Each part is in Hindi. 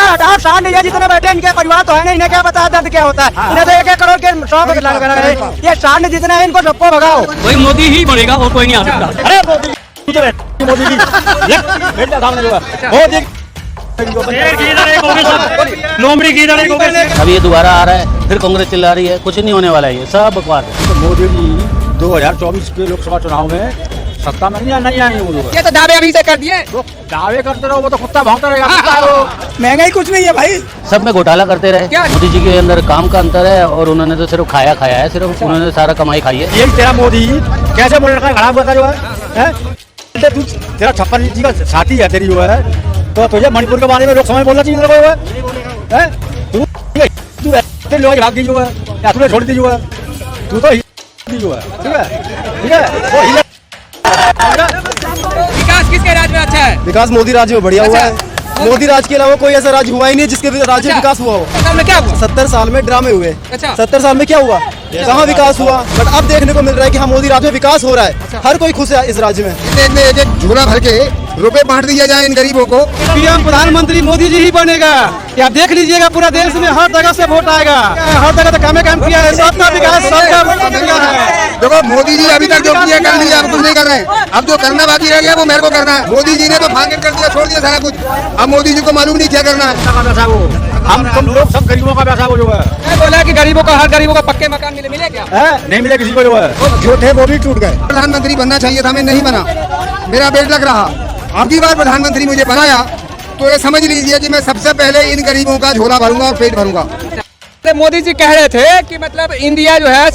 हटाओ, शान नहीं है जितने बैठे इनके परिवार तो है नहीं, इन्हें क्या पता है दर्द क्या होता है। इन्हें तो 1-1 करोड़ के 100 है, ये शान जितना है इनको सबको भगाओ। वही मोदी ही बढ़ेगा और कोई नहीं आ सकता। अरे मोदी लोमड़ी की इधर अब ये दोबारा आ रहा है, फिर कांग्रेस चिल्ला रही है, कुछ नहीं होने वाला है, ये सब बकवास है। तो मोदी जी 2024 के लोकसभा चुनाव में सत्ता में नहीं आएंगे वो लोग। ये तो दावे अभी से कर दिए, दावे करते रहो, वो तो कुत्ता भौंकता रहेगा। महंगाई कुछ नहीं है भाई, सब में घोटाला करते रहे। मोदी जी के अंदर काम का अंतर है और उन्होंने तो सिर्फ खाया है, सिर्फ उन्होंने सारा कमाई खाई है। यही तेरा मोदी कैसे बोल रखा है, खराब करता जो है। तू तेरा 56 जी का साथी है तेरी जो है, तो तुझे मणिपुर के बारे में लोकसभा में बोलना चाहिए तेरे को। तू लोग भाग गई जो है, या तूने छोड़ दी जो है, तू तो जो है, ठीक है ठीक है। विकास किसके राज्य में अच्छा है? विकास मोदी राज्य में बढ़िया हुआ है। मोदी राज्य के अलावा कोई ऐसा राज्य हुआ ही नहीं जिसके राज्य में विकास हुआ हो। 70 में क्या हुआ? 70 साल में ड्रामे हुए। अच्छा। 70 साल में क्या हुआ, कहाँ विकास हुआ? बट अब देखने को मिल रहा है कि हाँ मोदी राज्य में विकास हो रहा है। हर कोई खुश है इस राज्य में। एक झोला भर के रुपए बांट दिया जाए इन गरीबों को। पीएम प्रधानमंत्री मोदी जी ही बनेगा। क्या देख लीजिएगा, पूरा देश में हर जगह से वोट आएगा, हर जगह तो काम किया है, सबका विकास सबका है। देखो मोदी जी अभी तक जो किया कर लिया, अब कुछ नहीं कर रहे हैं। अब जो करना बाकी रह गया वो मेरे को करना है। मोदी जी ने तो फांके कर दिया, छोड़ दिया सारा कुछ। अब मोदी जी को मालूम नहीं क्या करना है। हम तुम लोग सब गरीबों का पैसा वो जो है, बोला कि गरीबों को, हर गरीबों को पक्के मकान मिले क्या? नहीं मिले किसी को जो है। जो थे वो भी टूट गए। प्रधानमंत्री बनना चाहिए था, मैं नहीं बना, मेरा बेट लग रहा। अब की बार प्रधानमंत्री मुझे बनाया तो ये समझ लीजिए कि मैं सबसे पहले इन गरीबों का झोला भरूंगा और पेट भरूंगा। मोदी जी कह रहे थे कि मतलब इंडिया जो है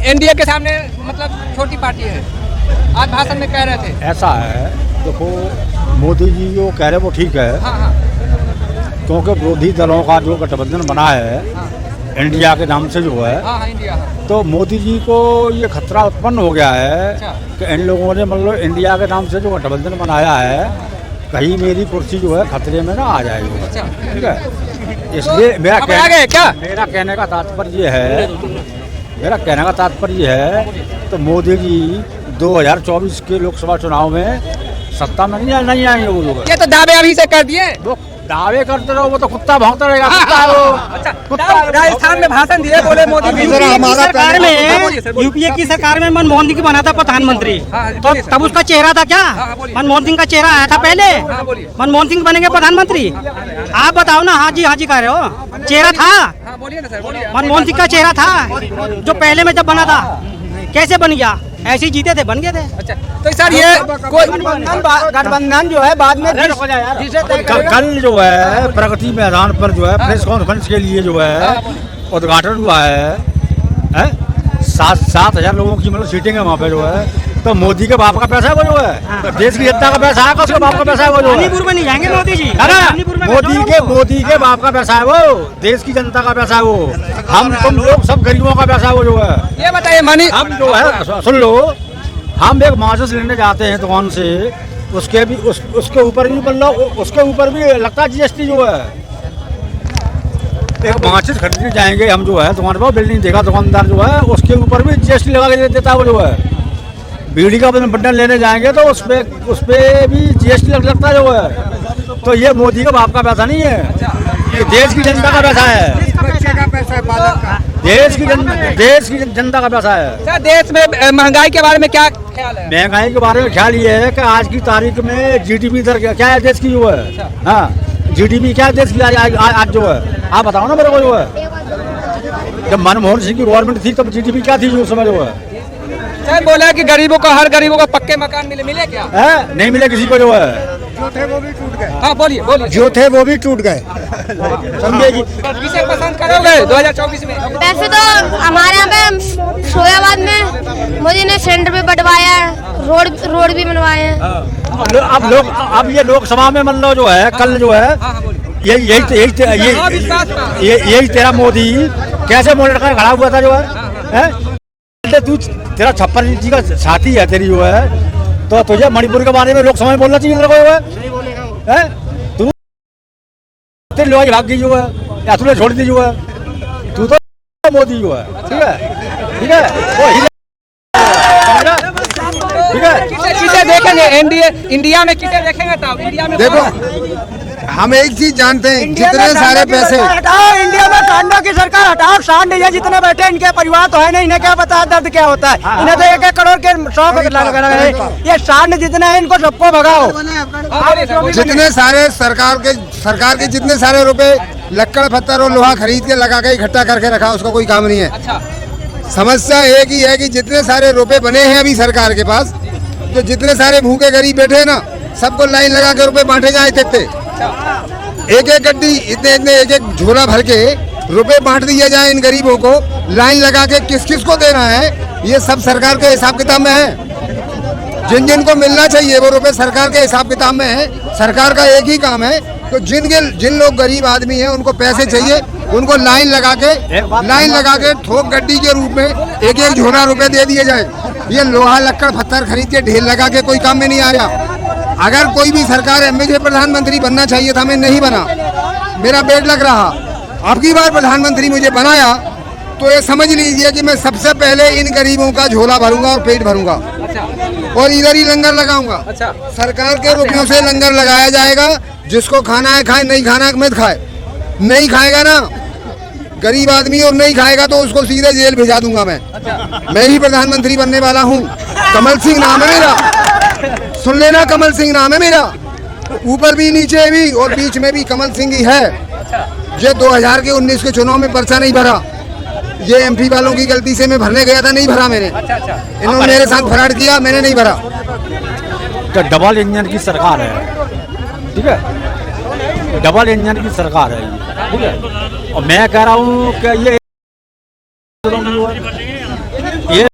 एनडीए के सामने मतलब छोटी पार्टी है, आज भाषण में कह रहे थे। ऐसा है, देखो मोदी जी जो कह रहे वो ठीक है। हाँ। क्योंकि विरोधी दलों का जो गठबंधन बना है इंडिया के नाम से जो है, हाँ, इंडिया। तो मोदी जी को ये खतरा उत्पन्न हो गया है कि इन लोगों ने मतलब इंडिया के नाम से जो गठबंधन बनाया है, कहीं मेरी कुर्सी जो है खतरे में ना आ जाएगी। ठीक है, इसलिए मेरा कहने का तात्पर्य है तो मोदी जी 2024 के लोकसभा चुनाव में सत्ता में नहीं आएंगे वो लोग। ये तो दावे अभी से कर दिए, दावे करते रहो, वो तो कुत्ता भौंकता रहेगा। राजस्थान में भाषण दिए, बोले मोदी सरकार में, यूपीए की सरकार में मनमोहन सिंह बना था प्रधानमंत्री, तो तब उसका चेहरा था क्या? मनमोहन सिंह का चेहरा आया था पहले, मनमोहन सिंह बनेंगे प्रधानमंत्री? आप बताओ ना। हाँ जी कह रहे हो, चेहरा था मनमोहन सिंह का चेहरा था जो पहले में जब बना था। कैसे बन गया? ऐसे ही जीते थे, बन गए थे। अच्छा, तो सर ये कोई गठबंधन जो है बाद में कल जो है प्रगति मैदान पर जो है प्रेस कॉन्फ्रेंस के लिए जो है उद्घाटन हुआ है 7,000 लोगों की मतलब सीटिंग है वहाँ पे जो है। तो मोदी के बाप का पैसा है वो जो है, देश की जनता का पैसा है, उसके बाप का पैसा है वो जो है। मणिपुर में नहीं जाएंगे मोदी जी, मोदी के बाप का पैसा है वो, देश की जनता का पैसा है वो। हम तुम लोग सब गरीबों का पैसा है वो जो है। ये बताइए हम जो है सुन लो, हम एक माचिस लेने जाते हैं दुकान से, उसके ऊपर भी मतलब उसके ऊपर भी लगता है जीएसटी जो है। एक माचिस खरीदने जाएंगे हम जो है दुकान पर, बिल्डिंग देखा दुकानदार जो है, उसके ऊपर भी जीएसटी लगा के देता है वो जो है। बीड़ी का बंडल लेने जाएंगे तो उस पे भी जीएसटी लगता है जो है। तो ये मोदी के बाप का पैसा नहीं है, ये देश की जनता का पैसा है। देश की जनता का पैसा है। सर देश में महंगाई के बारे में क्या ख्याल है? महंगाई के बारे में ख्याल ये है कि आज की तारीख में जीडीपी दर क्या है देश की जो है। हाँ, जीडीपी क्या है देश की आज जो है, आप बताओ ना मेरे को जो है। जब मनमोहन सिंह की गवर्नमेंट थी तब जीडीपी क्या थी उस समय जो है। सर बोला कि गरीबों को, हर गरीबों को पक्के मकान मिले क्या? नहीं मिले किसी को जो है। जो थे वो भी टूट गए। हाँ बोलिए। जो थे वो भी टूट गए। समझेगी। किसे पसंद करोगे 2024 में? वैसे तो हमारे यहाँ पे शोयाबाद में मोदी ने सेंटर भी बढ़वाया है, रोड भी बनवाए हैं। अब ये लोकसभा में मान लो जो है कल जो है यही तेरा मोदी कैसे मोड़ कर खड़ा हुआ था जो है। तू तेरा 56 जी का साथी है तेरी जो है, तो तुझे मणिपुर के बारे में लोकसभा में बोलना चाहिए तेरे को जो है। तू तेरे लोग भाग गई जो है, या तूने छोड़ दी जो है, तू तो मोदी जो है। ठीक है ठीक है, किसे देखेंगे इंडिया में, किसे देखेंगे? तब इंडिया में देखो हम एक चीज जानते हैं, जितने सारे पैसे हटाओ, इंडिया में कांडा की सरकार हटाओ, सांड ये जितने बैठे इनके परिवार तो है नहीं, इन्हें क्या पता है दर्द क्या होता है। इन्हें तो 1-1 करोड़ के 100 लग रहे, ये सांड जितने हैं इनको सबको भगाओ। जितने सारे सरकार के जितने सारे रुपए लक्कड़ पत्थर और लोहा खरीद के लगा के इकट्ठा करके रखा, उसका कोई काम नहीं है। समस्या एक ही है कि जितने सारे रुपए बने हैं अभी सरकार के पास, तो जितने सारे भूखे गरीब बैठे हैं ना, सबको लाइन लगा के रुपए बांटे जाए, एक एक गड्डी इतने एक एक झोला भर के रुपए बांट दिए जाए इन गरीबों को, लाइन लगा के किस किस को देना है, ये सब सरकार के हिसाब किताब में है। जिन जिन को मिलना चाहिए वो रुपए सरकार के हिसाब किताब में है। सरकार का एक ही काम है, तो जिन लोग गरीब आदमी हैं उनको पैसे चाहिए, उनको लाइन लगा के ठोक गड्डी के रूप में एक एक झोला रुपए दे दिए जाए। ये लोहा लक्कड़ पत्थर खरीद के ढेर लगा के कोई काम में नहीं आया। अगर कोई भी सरकार है, मुझे प्रधानमंत्री बनना चाहिए था, मैं नहीं बना, मेरा पेट लग रहा। अब की बार प्रधानमंत्री मुझे बनाया तो ये समझ लीजिए कि मैं सबसे पहले इन गरीबों का झोला भरूंगा और पेट भरूंगा, और इधर ही लंगर लगाऊंगा। सरकार के रुपयों से लंगर लगाया जाएगा, जिसको खाना है खाए, नहीं खाना है मत खाए। नहीं खाएगा ना गरीब आदमी और नहीं खाएगा तो उसको सीधे जेल भेजा दूंगा। मैं ही प्रधानमंत्री बनने वाला हूँ। कमल सिंह नाम है मेरा, सुन लेना, कमल सिंह नाम है मेरा। ऊपर भी नीचे भी और बीच में भी कमल सिंह ही है। ये 2019 के चुनाव में पर्चा नहीं भरा, ये एमपी वालों की गलती से मैं भरने गया था, नहीं भरा मैंने। इन्होंने मेरे साथ फ्रॉड किया, मैंने नहीं भरा। डबल इंजन की सरकार है, ठीक है, डबल इंजन की सरकार है, ठीक है। और मैं कह रहा हूँ कि ये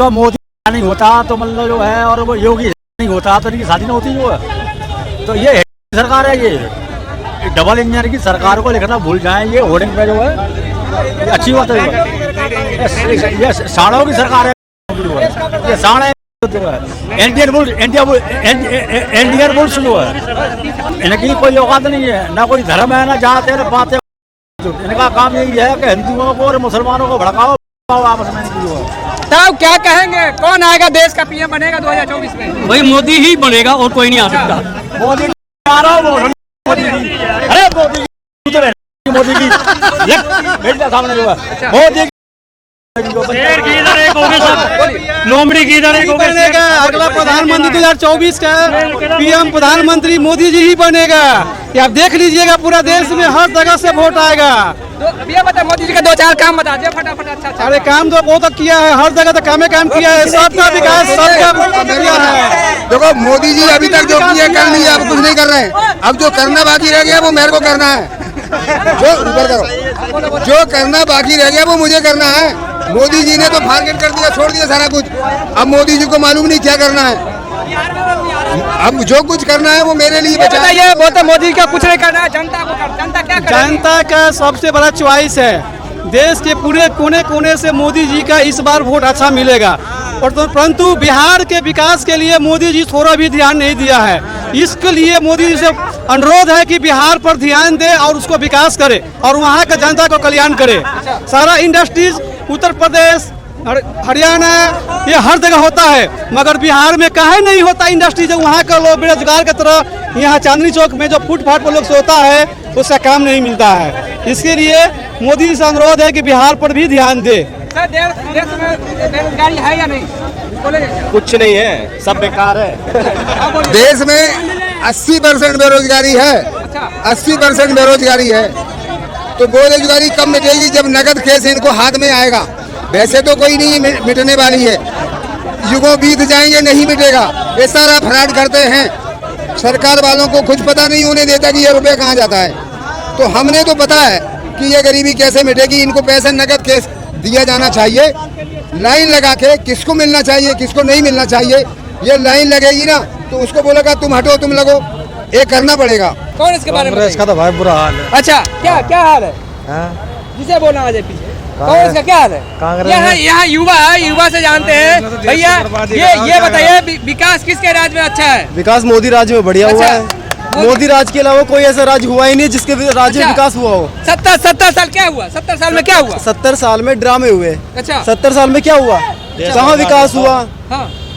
मोदी नहीं होता तो मतलब जो है, और वो योगी नहीं होता तो इनकी शादी नहीं होती जो है। तो ये सरकार है, ये डबल इंजन की सरकार को लिखना भूल जाए। ये होर्डिंग पे जो है ये अच्छी बात है। ये साड़ों की सरकार है, ये साड़े इंडियन बुल्स जो है, इनकी कोई औकात नहीं है, ना कोई धर्म है, ना जात है, ना बात है। इनका काम यही है कि हिंदुओं को और मुसलमानों को भड़काओ आपस में। तब क्या कहेंगे, कौन आएगा देश का पीएम बनेगा 2024 में? वही मोदी ही बनेगा और कोई नहीं आ सकता। मोदी अरे मोदी की सामने जो है मोदी लोमड़ी की इधर बनेगा। अगला प्रधानमंत्री 2024 का पीएम प्रधानमंत्री मोदी जी ही बनेगा। ये आप देख लीजिएगा, पूरा देश में हर जगह से वोट आएगा। ये बता, मोदी जी का 2-4 काम बता दे फटाफट। अच्छा अरे काम तो बहुत किया है, हर जगह तो काम किया है, सबका विकास सबका किया है। देखो मोदी जी अभी तक जो किया कर लिया, अब कुछ नहीं कर रहे हैं। अब जो करना बाकी रह गया वो मेरे को करना है। जो करना बाकी रह गया वो मुझे करना है। मोदी जी ने तो फारगेट कर दिया, छोड़ दिया सारा कुछ। अब मोदी जी को मालूम नहीं क्या करना है। अब जो कुछ करना है वो मेरे लिए बचा है। ये बोलते मोदी का कुछ नहीं करना है, जनता को कर। जनता क्या करे? जनता का सबसे बड़ा चॉइस है। देश के पूरे कोने कोने से मोदी जी का इस बार वोट अच्छा मिलेगा, और तो परंतु बिहार के विकास के लिए मोदी जी थोड़ा भी ध्यान नहीं दिया है। इसके लिए मोदी जी से अनुरोध है कि बिहार पर ध्यान दे और उसको विकास करे और वहाँ के जनता को कल्याण करे। सारा इंडस्ट्रीज उत्तर प्रदेश, हरियाणा, ये हर जगह होता है, मगर बिहार में काहे नहीं होता इंडस्ट्री? जब वहाँ का लोग बेरोजगार की तरह यहाँ चांदनी चौक में जो फुटपाथ पर लोग सोता है, उसका काम नहीं मिलता है। इसके लिए मोदी से अनुरोध है कि बिहार पर भी ध्यान दे। देश में बेरोजगारी है या नहीं? कुछ नहीं है, सब बेकार है। देश में 80% बेरोजगारी है। 80% बेरोजगारी है। तो बेरोजगारी कब मिटेगी? जब नगद केस इनको हाथ में आएगा। वैसे तो कोई नहीं मिटने वाली है, युगों बीत जाएंगे, नहीं मिटेगा। ये सारा फ्रॉड करते हैं। सरकार वालों को कुछ पता नहीं होने देता कि ये रुपये कहाँ जाता है। तो हमने तो पता है कि ये गरीबी कैसे मिटेगी। इनको पैसे नगद केस दिया जाना चाहिए, लाइन लगा के किसको मिलना चाहिए किसको नहीं मिलना चाहिए। ये लाइन लगेगी ना तो उसको बोलेगा तुम हटो तुम लगो, ये करना पड़ेगा। कौन इसके बारे में? इसका तो भाई बुरा हाल है। अच्छा क्या हाल है? जिसे बोलना आ जाए पीछे। कांग्रेस का क्या हाल है? यहाँ युवा है, युवा से जानते हैं भैया। ये बताइए, विकास किसके राज में अच्छा है? विकास मोदी राज में बढ़िया हुआ है। मोदी राज के अलावा कोई ऐसा राज्य हुआ ही नहीं जिसके राज्य में विकास हुआ हो। 70 साल क्या हुआ? 70 साल में क्या हुआ? 70 साल में ड्रामे हुए। अच्छा 70 साल में क्या हुआ? कहाँ विकास हुआ?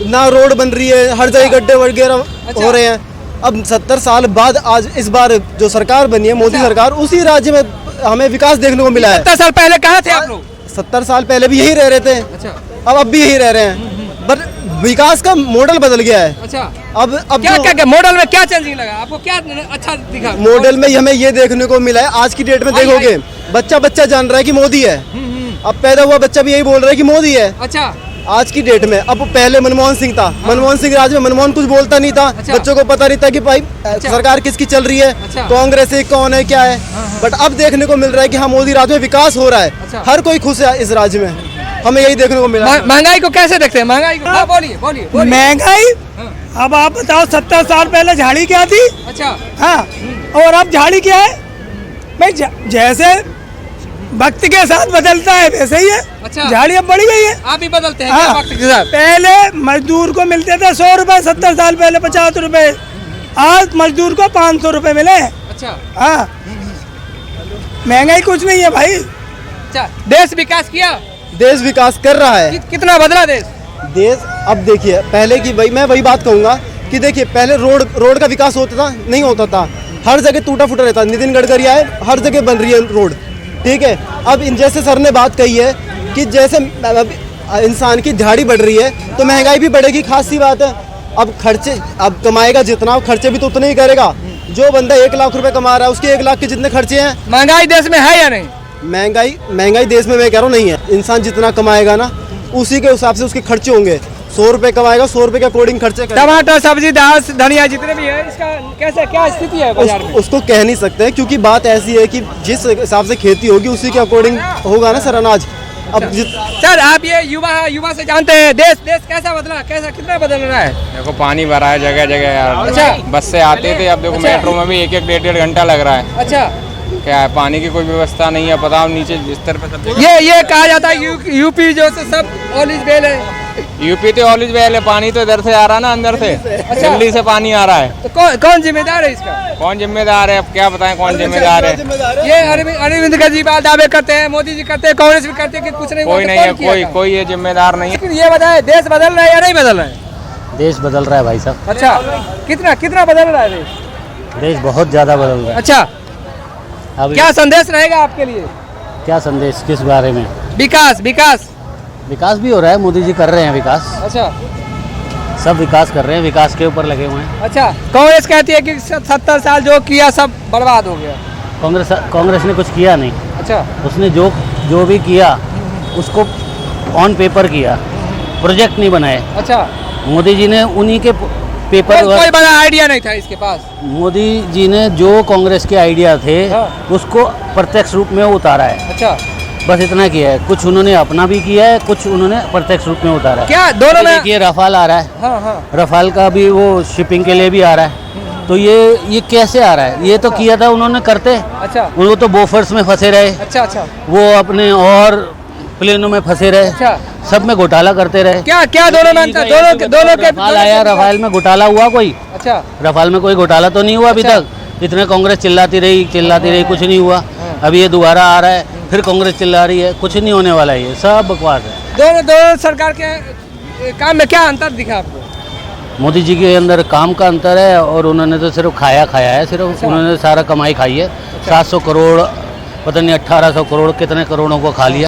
ना रोड बन रही है, हर जगह गड्ढे वगैरह हो रहे हैं। अब 70 साल बाद आज इस बार जो सरकार बनी है मोदी सरकार, उसी राज्य में हमें विकास देखने को मिला है। 70 साल पहले कहाँ थे आप लोग? 70 साल पहले भी यही रह रहे थे। अच्छा। अब भी यही रह रहे हैं, पर विकास का मॉडल बदल गया है। अच्छा। अब क्या मॉडल में क्या चेंजिंग लगा आपको, क्या अच्छा दिखा? मॉडल में हमें ये देखने को मिला है, आज की डेट में देखोगे बच्चा जान रहा है कि मोदी है। अब पैदा हुआ बच्चा भी यही बोल रहा है कि मोदी है। अच्छा। आज की डेट में, अब पहले मनमोहन सिंह था, मनमोहन सिंह राज में मनमोहन कुछ बोलता नहीं था। अच्छा। बच्चों को पता नहीं था कि भाई सरकार किसकी चल रही है, कांग्रेस है कौन है क्या है। बट अब देखने को मिल रहा है कि हाँ मोदी राज में विकास हो रहा है, हर कोई खुश है इस राज्य में, हमें यही देखने को मिला। महंगाई को कैसे देखते हैं? महंगाई को बोलिए। महंगाई, अब आप बताओ 70 साल पहले झाड़ी क्या थी? अच्छा। हाँ, और अब झाड़ी क्या है? भाई जैसे वक्त के साथ बदलता है वैसे ही है। अच्छा। झाड़ी अब बढ़ गई है। आप भी बदलते हैं हाँ, क्या वक्त के साथ? पहले मजदूर को मिलते थे 100 रुपए, 70 साल पहले 50 रुपए, आज मजदूर को 500 रुपए मिले। अच्छा। हाँ, महंगाई कुछ नहीं है भाई। अच्छा, देश विकास किया? देश विकास कर रहा है। कितना बदला देश? अब देखिए पहले की मैं वही बात कहूँगा कि देखिए पहले रोड का विकास होता था, नहीं होता था, हर जगह टूटा फूटा रहता। नितिन गडकरी आए, हर जगह बन रही है रोड, ठीक है। अब जैसे सर ने बात कही है कि जैसे इंसान की दिहाड़ी बढ़ रही है तो महंगाई भी बढ़ेगी, खास सी बात है। अब खर्चे, अब कमाएगा जितना, खर्चे भी तो उतने ही करेगा। जो बंदा 1 लाख रुपए कमा रहा है उसके 1 लाख के जितने खर्चे हैं। महंगाई देश में है या नहीं? महंगाई देश में मैं कह रहा हूँ नहीं है। इंसान जितना कमाएगा ना उसी के हिसाब से उसके खर्चे होंगे। 100 रुपए कमाएगा, 100 रुपए के अकॉर्डिंग खर्चे करेगा। टमाटर, सब्जी, दाल, धनिया जितने भी है, इसका कैसे क्या स्थिति है बाजार में? उसको कह नहीं सकते हैं, क्योंकि बात ऐसी है कि जिस हिसाब से खेती होगी उसी के अकॉर्डिंग होगा ना सर अनाज। अब सर आप ये युवा से जानते हैं देश कैसा बदला, कितना बदल रहा है? देखो पानी भरा है जगह जगह यार। अच्छा। बस से आते थे, अब देखो मेट्रो में भी 1-1 डेढ़ घंटा लग रहा है। अच्छा। क्या है, पानी की कोई व्यवस्था नहीं है, पता नीचे स्तर पे सब। ये कहा जाता है यूपी जो से सब ऑलिव वेल है। यूपी तो ऑलिव वेल है, पानी तो इधर से आ रहा है ना, अंदर से। अच्छा। दिल्ली से पानी आ रहा है। तो कौन जिम्मेदार है इसका? कौन जिम्मेदार है, अब क्या बताएं कौन जिम्मेदार है? ये अरविंद केजरीवाल दावे करते हैं, मोदी जी करते हैं, कांग्रेस भी करते हैं कि कुछ नहीं। कोई नहीं है, कोई ये जिम्मेदार नहीं है। ये बताए देश बदल रहा है या नहीं बदल रहा है? देश बदल रहा है भाई साहब। अच्छा, कितना बदल रहा है देश बहुत ज्यादा बदल रहा है। अच्छा, अब क्या संदेश रहेगा आपके लिए? क्या संदेश, किस बारे में? विकास भी हो रहा है, मोदी जी कर रहे हैं विकास। अच्छा, सब विकास कर रहे हैं, विकास के ऊपर लगे हुए हैं। अच्छा, कांग्रेस कहती है कि 70 साल जो किया सब बर्बाद हो गया। कांग्रेस ने कुछ किया नहीं। अच्छा। उसने जो भी किया उसको ऑन पेपर किया, प्रोजेक्ट नहीं बनाए। अच्छा। मोदी जी ने उन्हीं के पेपर, कोई बड़ा आइडिया नहीं था इसके पास। मोदी जी ने जो कांग्रेस के आइडिया थे उसको प्रत्यक्ष रूप में उतारा है। अच्छा, बस इतना किया है। कुछ उन्होंने अपना भी किया है, कुछ उन्होंने प्रत्यक्ष रूप में उतारा है। क्या दोनों में? देखिए रफाल आ रहा है। हाँ। रफाल का भी वो शिपिंग के लिए भी आ रहा है, तो ये कैसे आ रहा है? ये तो किया था उन्होंने करते। अच्छा। वो तो बोफर्स में फंसे रहे। अच्छा। वो अपने और प्लेनों में फंसे रहे। अच्छा। सब में घोटाला करते रहे। क्या दोनों में अंतर? दोनों के रफाल आया, रफाल में घोटाला हुआ कोई? अच्छा। रफाल में कोई घोटाला तो नहीं हुआ अभी तक। इतने कांग्रेस चिल्लाती रही, कुछ नहीं हुआ। अभी ये दोबारा आ रहा है, फिर कांग्रेस चिल्ला रही है, कुछ नहीं होने वाला है। ये सब बकवास है। दोनों सरकार के काम में क्या अंतर दिखा आपको? मोदी जी के अंदर काम का अंतर है, और उन्होंने तो सिर्फ खाया है, सिर्फ उन्होंने सारा कमाई खाई है। 700 करोड़, पता नहीं 1800 करोड़, कितने करोड़ों को खा लिया।